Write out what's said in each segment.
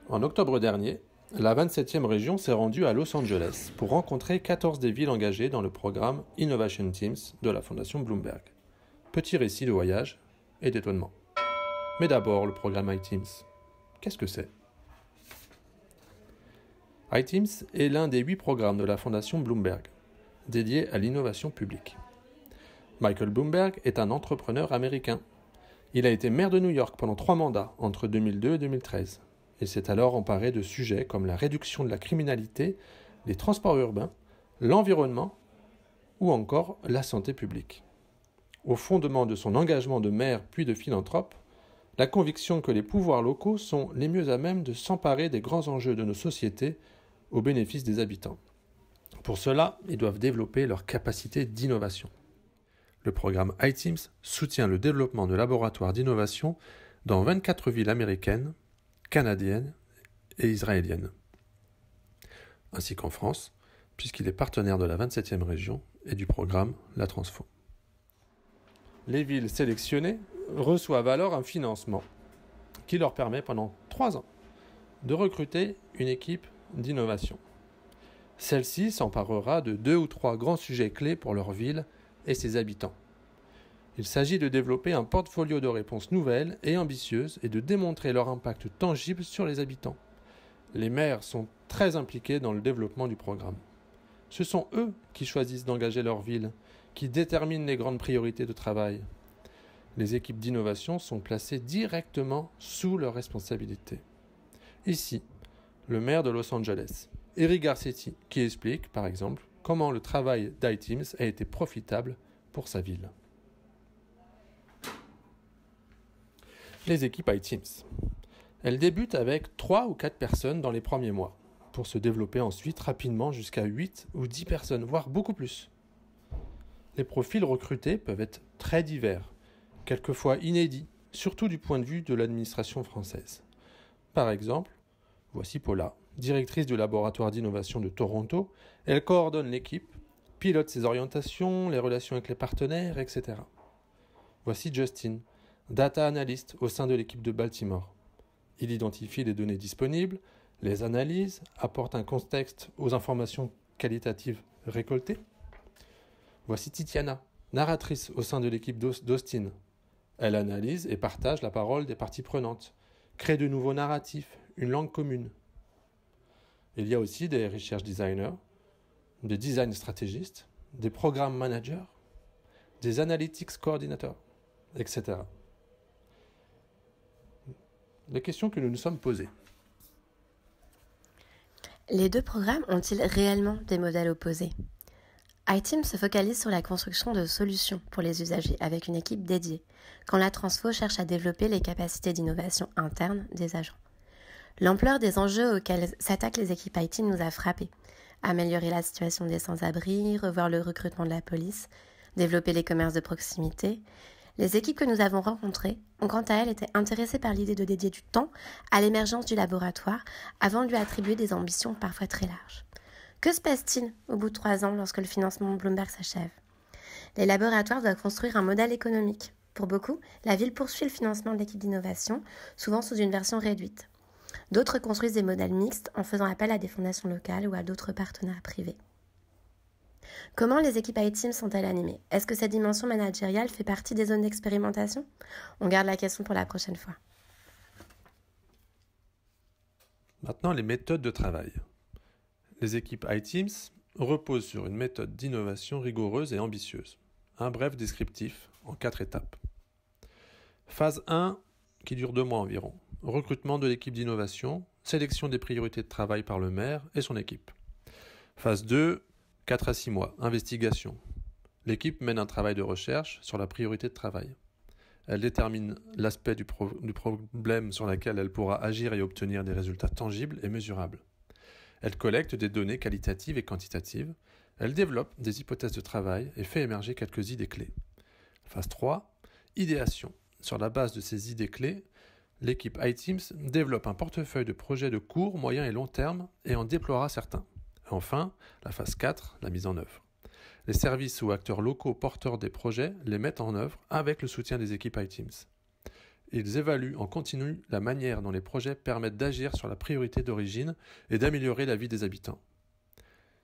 En octobre dernier, la 27e région s'est rendue à Los Angeles pour rencontrer 14 des villes engagées dans le programme Innovation Teams de la Fondation Bloomberg. Petit récit de voyage et d'étonnement. Mais d'abord, le programme iTeams. Qu'est-ce que c'est ? iTeams est l'un des 8 programmes de la Fondation Bloomberg, dédié à l'innovation publique. Michael Bloomberg est un entrepreneur américain. Il a été maire de New York pendant 3 mandats, entre 2002 et 2013. Il s'est alors emparé de sujets comme la réduction de la criminalité, les transports urbains, l'environnement ou encore la santé publique. Au fondement de son engagement de maire puis de philanthrope, la conviction que les pouvoirs locaux sont les mieux à même de s'emparer des grands enjeux de nos sociétés au bénéfice des habitants. Pour cela, ils doivent développer leur capacité d'innovation. Le programme iTeams soutient le développement de laboratoires d'innovation dans 24 villes américaines, canadiennes et israéliennes, ainsi qu'en France, puisqu'il est partenaire de la 27e région et du programme La Transfo. Les villes sélectionnées reçoivent alors un financement qui leur permet pendant 3 ans de recruter une équipe d'innovation. Celle-ci s'emparera de 2 ou 3 grands sujets clés pour leur ville et ses habitants. Il s'agit de développer un portfolio de réponses nouvelles et ambitieuses et de démontrer leur impact tangible sur les habitants. Les maires sont très impliqués dans le développement du programme. Ce sont eux qui choisissent d'engager leur ville, qui déterminent les grandes priorités de travail. Les équipes d'innovation sont placées directement sous leur responsabilité. Ici, le maire de Los Angeles, Eric Garcetti, qui explique, par exemple, comment le travail d'iTeams a été profitable pour sa ville. Les équipes iTeams. Elles débutent avec 3 ou 4 personnes dans les premiers mois, pour se développer ensuite rapidement jusqu'à 8 ou 10 personnes, voire beaucoup plus. Les profils recrutés peuvent être très divers, quelquefois inédits, surtout du point de vue de l'administration française. Par exemple, voici Paula, directrice du laboratoire d'innovation de Toronto. Elle coordonne l'équipe, pilote ses orientations, les relations avec les partenaires, etc. Voici Justin, data analyst au sein de l'équipe de Baltimore. Il identifie les données disponibles, les analyse, apporte un contexte aux informations qualitatives récoltées. Voici Titiana, narratrice au sein de l'équipe d'Austin. Elle analyse et partage la parole des parties prenantes, crée de nouveaux narratifs, une langue commune. Il y a aussi des research designers, des design stratégistes, des programme managers, des analytics coordinators, etc. Les questions que nous nous sommes posées. Les 2 programmes ont-ils réellement des modèles opposés ? iTeams se focalise sur la construction de solutions pour les usagers avec une équipe dédiée, quand la Transfo cherche à développer les capacités d'innovation interne des agents. L'ampleur des enjeux auxquels s'attaquent les équipes iTeams nous a frappés. Améliorer la situation des sans-abri, revoir le recrutement de la police, développer les commerces de proximité. Les équipes que nous avons rencontrées ont quant à elles été intéressées par l'idée de dédier du temps à l'émergence du laboratoire avant de lui attribuer des ambitions parfois très larges. Que se passe-t-il au bout de 3 ans lorsque le financement Bloomberg s'achève ? Les laboratoires doivent construire un modèle économique. Pour beaucoup, la ville poursuit le financement de l'équipe d'innovation, souvent sous une version réduite. D'autres construisent des modèles mixtes en faisant appel à des fondations locales ou à d'autres partenaires privés. Comment les équipes iTeams sont-elles animées ? Est-ce que cette dimension managériale fait partie des zones d'expérimentation ? On garde la question pour la prochaine fois. Maintenant, les méthodes de travail. Les équipes iTeams reposent sur une méthode d'innovation rigoureuse et ambitieuse. Un bref descriptif en 4 étapes. Phase 1, qui dure 2 mois environ. Recrutement de l'équipe d'innovation, sélection des priorités de travail par le maire et son équipe. Phase 2, 4 à 6 mois, investigation. L'équipe mène un travail de recherche sur la priorité de travail. Elle détermine l'aspect du problème sur lequel elle pourra agir et obtenir des résultats tangibles et mesurables. Elle collecte des données qualitatives et quantitatives. Elle développe des hypothèses de travail et fait émerger quelques idées clés. Phase 3, idéation. Sur la base de ces idées clés, l'équipe iTeams développe un portefeuille de projets de court, moyen et long terme et en déploiera certains. Enfin, la phase 4, la mise en œuvre. Les services ou acteurs locaux porteurs des projets les mettent en œuvre avec le soutien des équipes iTeams. Ils évaluent en continu la manière dont les projets permettent d'agir sur la priorité d'origine et d'améliorer la vie des habitants.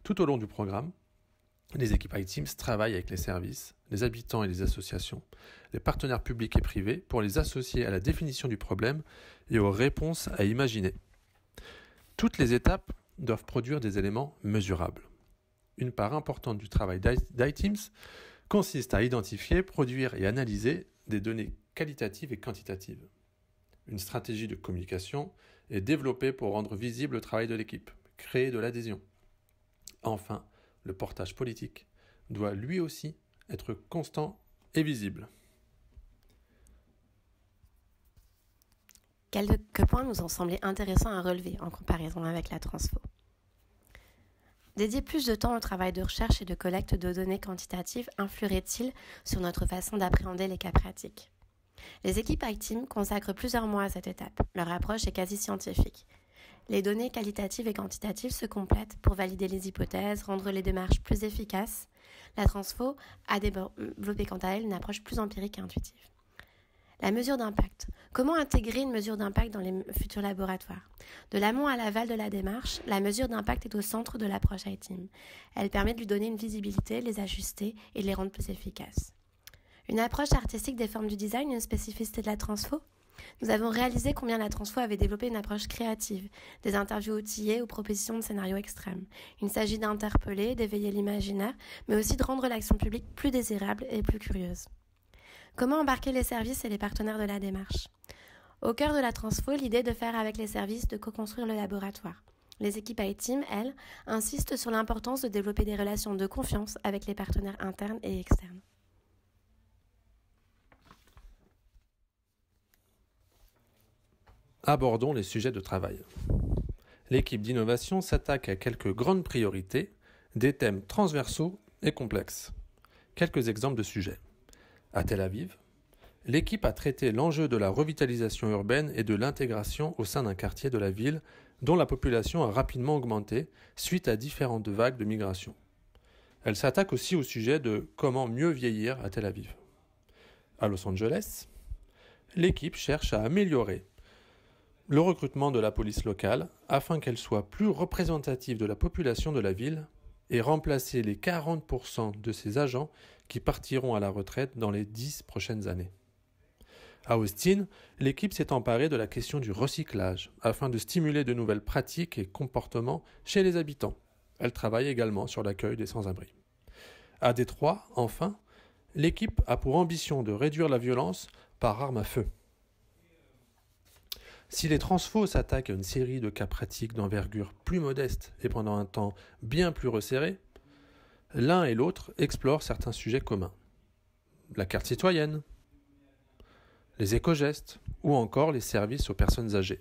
Tout au long du programme, les équipes iTeams travaillent avec les services, les habitants et les associations, les partenaires publics et privés pour les associer à la définition du problème et aux réponses à imaginer. Toutes les étapes doivent produire des éléments mesurables. Une part importante du travail d'iTeams consiste à identifier, produire et analyser des données qualitatives et quantitatives. Une stratégie de communication est développée pour rendre visible le travail de l'équipe, créer de l'adhésion. Enfin, le portage politique doit lui aussi être constant et visible. Quelques points nous ont semblé intéressants à relever en comparaison avec la transfo. Dédier plus de temps au travail de recherche et de collecte de données quantitatives influerait-il sur notre façon d'appréhender les cas pratiques ? Les équipes iTeam consacrent plusieurs mois à cette étape. Leur approche est quasi scientifique. Les données qualitatives et quantitatives se complètent pour valider les hypothèses, rendre les démarches plus efficaces. La transfo a développé quant à elle une approche plus empirique et intuitive. La mesure d'impact. Comment intégrer une mesure d'impact dans les futurs laboratoires ? De l'amont à l'aval de la démarche, la mesure d'impact est au centre de l'approche iTeam. Elle permet de lui donner une visibilité, les ajuster et de les rendre plus efficaces. Une approche artistique des formes du design, une spécificité de la transfo ? Nous avons réalisé combien la transfo avait développé une approche créative, des interviews outillées aux propositions de scénarios extrêmes. Il s'agit d'interpeller, d'éveiller l'imaginaire, mais aussi de rendre l'action publique plus désirable et plus curieuse. Comment embarquer les services et les partenaires de la démarche ? Au cœur de la transfo, l'idée de faire avec les services de co-construire le laboratoire. Les équipes iTeam, elles, insistent sur l'importance de développer des relations de confiance avec les partenaires internes et externes. Abordons les sujets de travail. L'équipe d'innovation s'attaque à quelques grandes priorités, des thèmes transversaux et complexes. Quelques exemples de sujets. À Tel Aviv, l'équipe a traité l'enjeu de la revitalisation urbaine et de l'intégration au sein d'un quartier de la ville dont la population a rapidement augmenté suite à différentes vagues de migration. Elle s'attaque aussi au sujet de comment mieux vieillir à Tel Aviv. À Los Angeles, l'équipe cherche à améliorer le recrutement de la police locale afin qu'elle soit plus représentative de la population de la ville et remplacer les 40% de ses agents qui partiront à la retraite dans les 10 prochaines années. À Austin, l'équipe s'est emparée de la question du recyclage afin de stimuler de nouvelles pratiques et comportements chez les habitants. Elle travaille également sur l'accueil des sans-abri. À Détroit, enfin, l'équipe a pour ambition de réduire la violence par arme à feu. Si les transfos s'attaquent à une série de cas pratiques d'envergure plus modeste et pendant un temps bien plus resserré, l'un et l'autre explorent certains sujets communs. La carte citoyenne, les éco-gestes ou encore les services aux personnes âgées.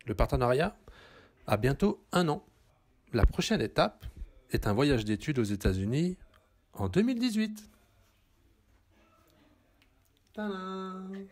Le partenariat a bientôt 1 an. La prochaine étape est un voyage d'études aux États-Unis en 2018. Tadam !